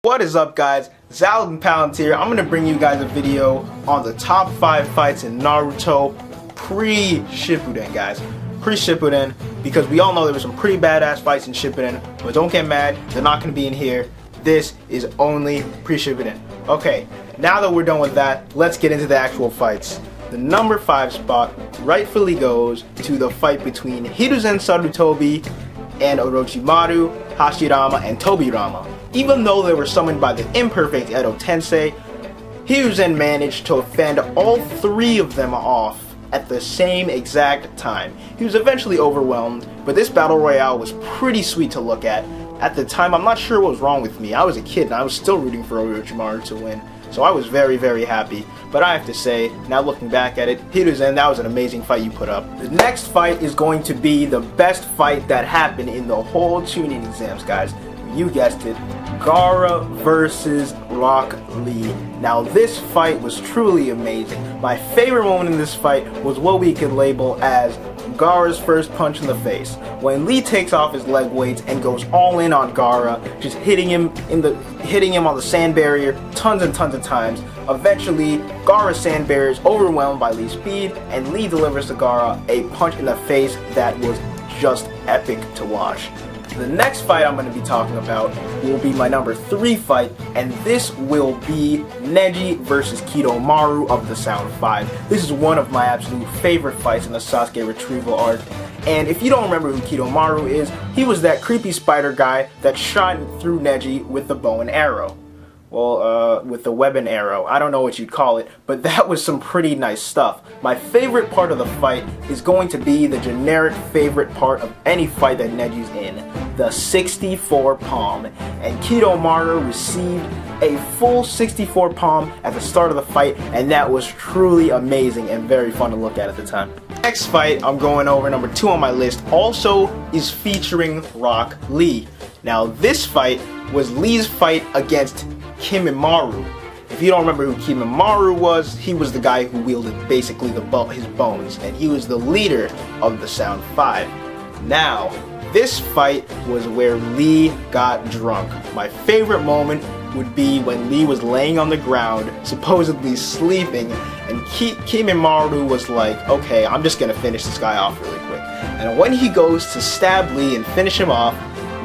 What is up, guys? Zalvin Palantir. I'm going to bring you guys a video on the top 5 fights in Naruto pre-Shippuden, guys. Pre-Shippuden, because we all know there were some pretty badass fights in Shippuden, but don't get mad, they're not going to be in here. This is only pre-Shippuden. Okay, now that we're done with that, let's get into the actual fights. The number 5 spot rightfully goes to the fight between Hiruzen Sarutobi and Orochimaru, Hashirama, and Tobirama. Even though they were summoned by the imperfect Edo Tensei, Hiruzen managed to fend all 3 of them off at the same exact time. He was eventually overwhelmed, but this battle royale was pretty sweet to look at. At the time, I'm not sure what was wrong with me. I was a kid and I was still rooting for Orochimaru to win, so I was very, very happy. But I have to say, now looking back at it, Hiruzen, that was an amazing fight you put up. The next fight is going to be the best fight that happened in the whole Chunin exams, guys. You guessed it, Gaara versus Rock Lee. Now this fight was truly amazing. My favorite moment in this fight was what we could label as Gaara's first punch in the face. When Lee takes off his leg weights and goes all in on Gaara, just hitting him on the sand barrier tons and tons of times. Eventually, Gaara's sand barrier is overwhelmed by Lee's speed, and Lee delivers to Gaara a punch in the face that was just epic to watch. The next fight I'm going to be talking about will be my number 3 fight, and this will be Neji versus Kidoumaru of the Sound 5. This is one of my absolute favorite fights in the Sasuke retrieval arc. And if you don't remember who Kidoumaru is, he was that creepy spider guy that shot through Neji with the bow and arrow. Well, with the web and arrow. I don't know what you'd call it, but that was some pretty nice stuff. My favorite part of the fight is going to be the generic favorite part of any fight that Neji's in, the 64 palm. And Kidoumaru received a full 64 palm at the start of the fight, and that was truly amazing and very fun to look at the time. Next fight I'm going over, number 2 on my list, also is featuring Rock Lee. Now this fight was Lee's fight against Kimmimaru. If you don't remember who Kimmimaru was, he was the guy who wielded basically his bones, and he was the leader of the Sound 5. Now, this fight was where Lee got drunk. My favorite moment would be when Lee was laying on the ground, supposedly sleeping, and Kimmimaru was like, okay, I'm just gonna finish this guy off really quick. And when he goes to stab Lee and finish him off,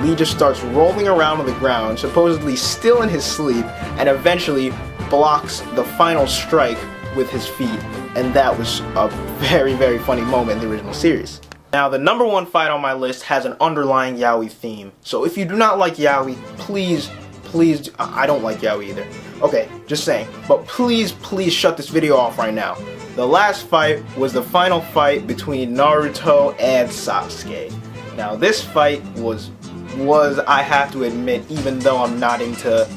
Lee just starts rolling around on the ground, supposedly still in his sleep, and eventually blocks the final strike with his feet. And that was a very, very funny moment in the original series. Now, the number 1 fight on my list has an underlying yaoi theme. So if you do not like yaoi, please, I don't like yaoi either. Okay, just saying. But please shut this video off right now. The last fight was the final fight between Naruto and Sasuke. Now, this fight was I have to admit, even though I'm not into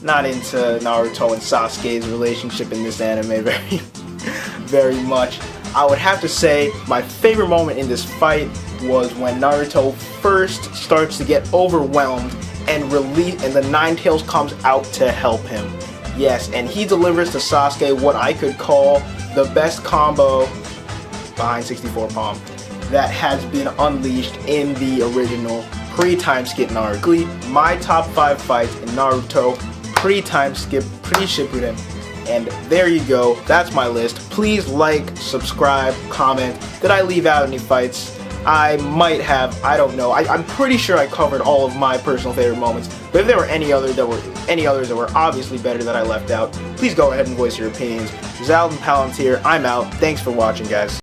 Naruto and Sasuke's relationship in this anime very much, I would have to say my favorite moment in this fight was when Naruto first starts to get overwhelmed and the Nine Tails comes out to help him. Yes, and he delivers to Sasuke what I could call the best combo behind 64 palm that has been unleashed in the original pre-time skip Naruto. My top 5 fights in Naruto pre-time skip, pre-Shippuden. And there you go, that's my list. Please like, subscribe, comment. Did I leave out any fights? I might have, I don't know. I'm pretty sure I covered all of my personal favorite moments. But if there were any others that were obviously better that I left out, please go ahead and voice your opinions. Zalvin Palantir, I'm out. Thanks for watching, guys.